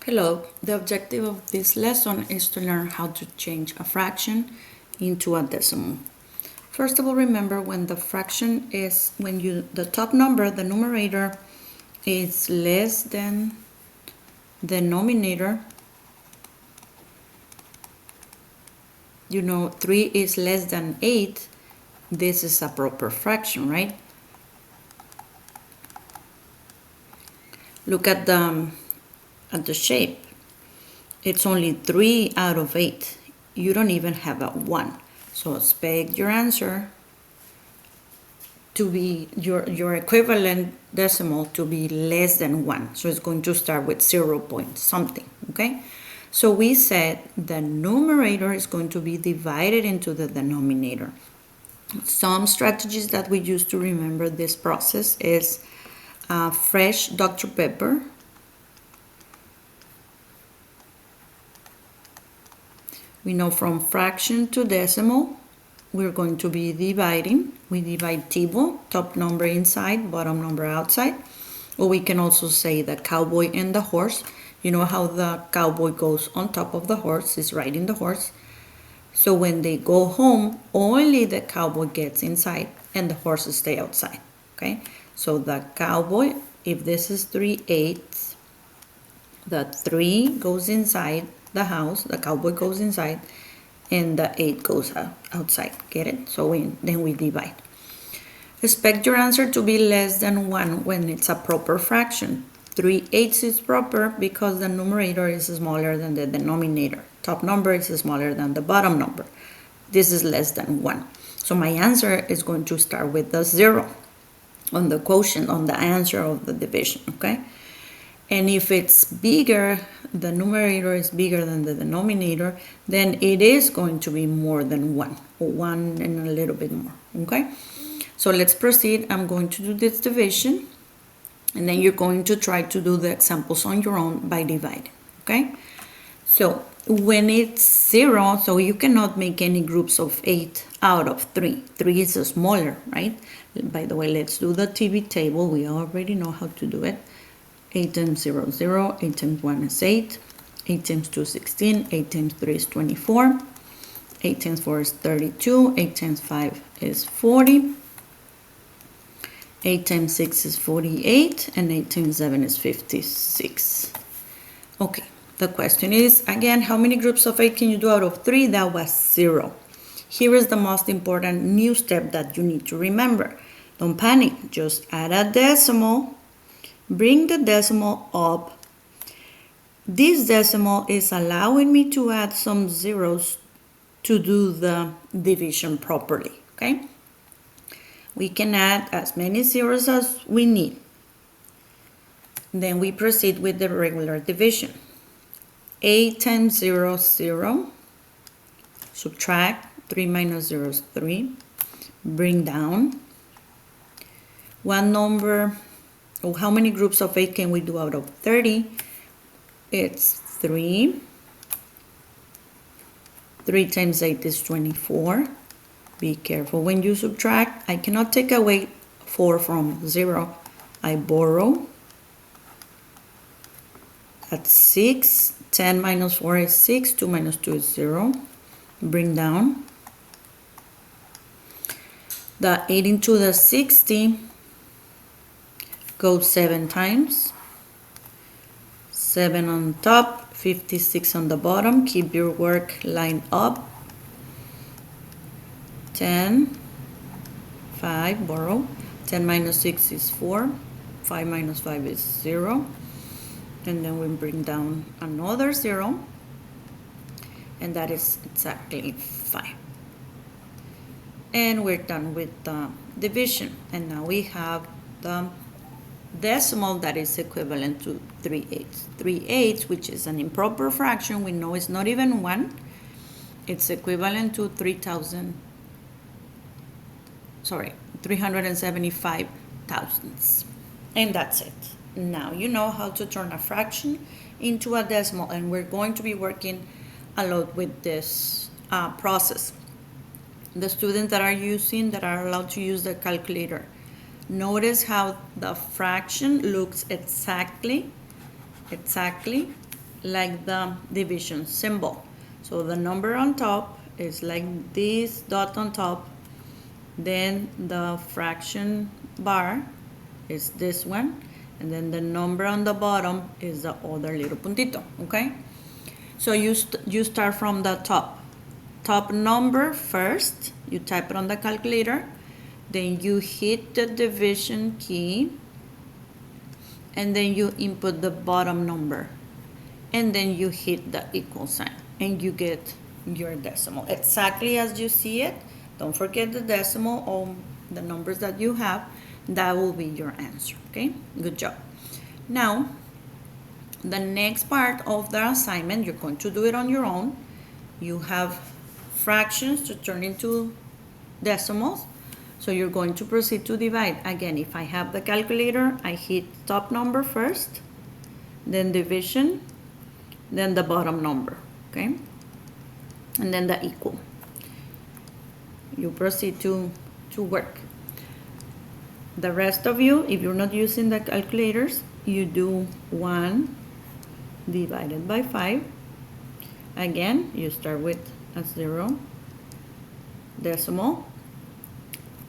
Hello, the objective of this lesson is to learn how to change a fraction into a decimal. First of all, remember when the fraction is, the top number, the numerator, is less than the denominator. 3 is less than 8. This is a proper fraction, right? Look at the shape. It's only 3 out of 8. You don't even have a 1. So expect your answer to be your equivalent decimal to be less than 1. So it's going to start with 0 point something, okay? So we said the numerator is going to be divided into the denominator. Some strategies that we use to remember this process is fresh Dr. Pepper. We know from fraction to decimal, we're going to be dividing. We divide table, top number inside, bottom number outside. Or we can also say the cowboy and the horse. You know how the cowboy goes on top of the horse, is riding the horse. So when they go home, only the cowboy gets inside and the horses stay outside, okay? So the cowboy, if this is 3/8, the 3 goes inside the house, the cowboy goes inside, and the 8 goes outside. Get it? So then we divide. Expect your answer to be less than 1 when it's a proper fraction. 3/8 is proper because the numerator is smaller than the denominator. Top number is smaller than the bottom number. This is less than 1. So my answer is going to start with the 0 on the quotient, on the answer of the division, okay? And if it's bigger, the numerator is bigger than the denominator, then it is going to be more than 1, or 1 and a little bit more, okay? So let's proceed. I'm going to do this division, and then you're going to try to do the examples on your own by dividing, okay? So when it's 0, so you cannot make any groups of 8 out of 3. 3 is smaller, right? By the way, let's do the TV table. We already know how to do it. 8 times 0 is 0, 8 times 1 is 8, 8 times 2 is 16, 8 times 3 is 24, 8 times 4 is 32, 8 times 5 is 40, 8 times 6 is 48, and 8 times 7 is 56. Okay, the question is, again, how many groups of 8 can you do out of 3? That was 0. Here is the most important new step that you need to remember. Don't panic, just add a decimal. Bring the decimal up. This decimal is allowing me to add some zeros to do the division properly, okay? We can add as many zeros as we need. Then we proceed with the regular division. 8 times 0 is 0. Subtract. 3 minus 0 is 3. Bring down. One number. Oh, how many groups of 8 can we do out of 30? It's 3. 3 times 8 is 24. Be careful when you subtract. I cannot take away 4 from 0. I borrow. That's 6. 10 minus 4 is 6. 2 minus 2 is 0. Bring down. The 8 into the 60 goes 7 times. 7 on top, 56 on the bottom. Keep your work lined up. 10, 5, borrow. 10 minus 6 is 4. 5 minus 5 is 0. And then we bring down another 0. And that is exactly 5. And we're done with the division. And now we have the decimal that is equivalent to 3/8. 3/8, which is an improper fraction, we know it's not even 1. It's equivalent to 375 thousandths. And that's it. Now you know how to turn a fraction into a decimal, and we're going to be working a lot with this process. The students that are allowed to use the calculator, notice how the fraction looks exactly like the division symbol. So the number on top is like this dot on top, then the fraction bar is this one, and then the number on the bottom is the other little puntito, okay? So you start from the top number first, you type it on the calculator, then you hit the division key, and then you input the bottom number, and then you hit the equal sign, and you get your decimal exactly as you see it. Don't forget the decimal or the numbers that you have. That will be your answer, okay? Good job. Now, the next part of the assignment, you're going to do it on your own. You have fractions to turn into decimals. So you're going to proceed to divide. Again, if I have the calculator, I hit top number first, then division, then the bottom number, okay? And then the equal. You proceed to work. The rest of you, if you're not using the calculators, you do 1 divided by 5. Again, you start with a 0 decimal.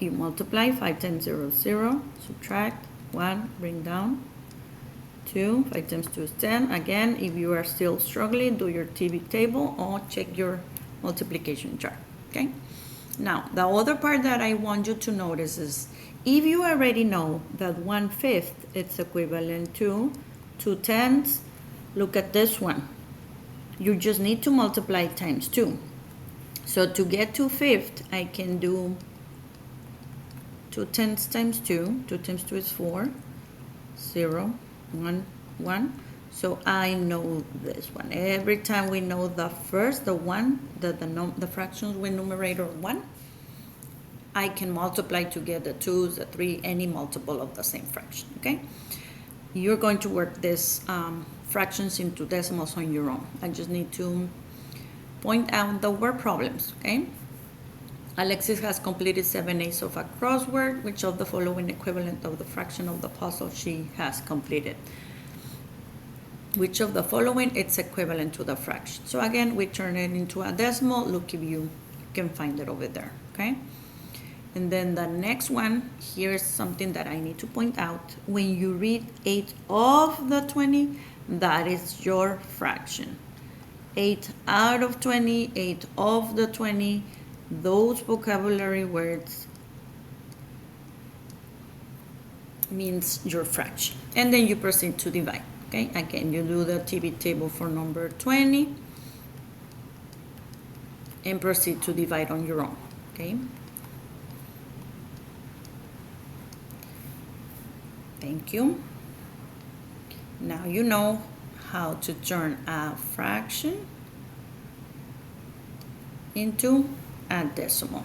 You multiply 5 times 0 is 0, subtract 1, bring down 2, 5 times 2 is 10. Again, if you are still struggling, do your TV table or check your multiplication chart, okay? Now, the other part that I want you to notice is if you already know that 1/5 is equivalent to 2/10, look at this one. You just need to multiply times 2. So to get 2/5, I can do 2/10 times 2. 2 times 2 is 4. 0, 1, 1. So I know this one. Every time we know the first, the one, the fractions with numerator 1, I can multiply to get the 2s, the 3, any multiple of the same fraction, okay? You're going to work this fractions into decimals on your own. I just need to point out the word problems, okay? Alexis has completed 7/8 of a crossword. Which of the following equivalent of the fraction of the puzzle she has completed? Which of the following it's equivalent to the fraction? So again, we turn it into a decimal. Look if you can find it over there, okay? And then the next one, here's something that I need to point out. When you read 8 of the 20, that is your fraction. 8 out of 20, 8 of the 20, those vocabulary words means your fraction. And then you proceed to divide, okay? Again, you do the TV table for number 20 and proceed to divide on your own, okay? Thank you. Now you know how to turn a fraction into a decimal.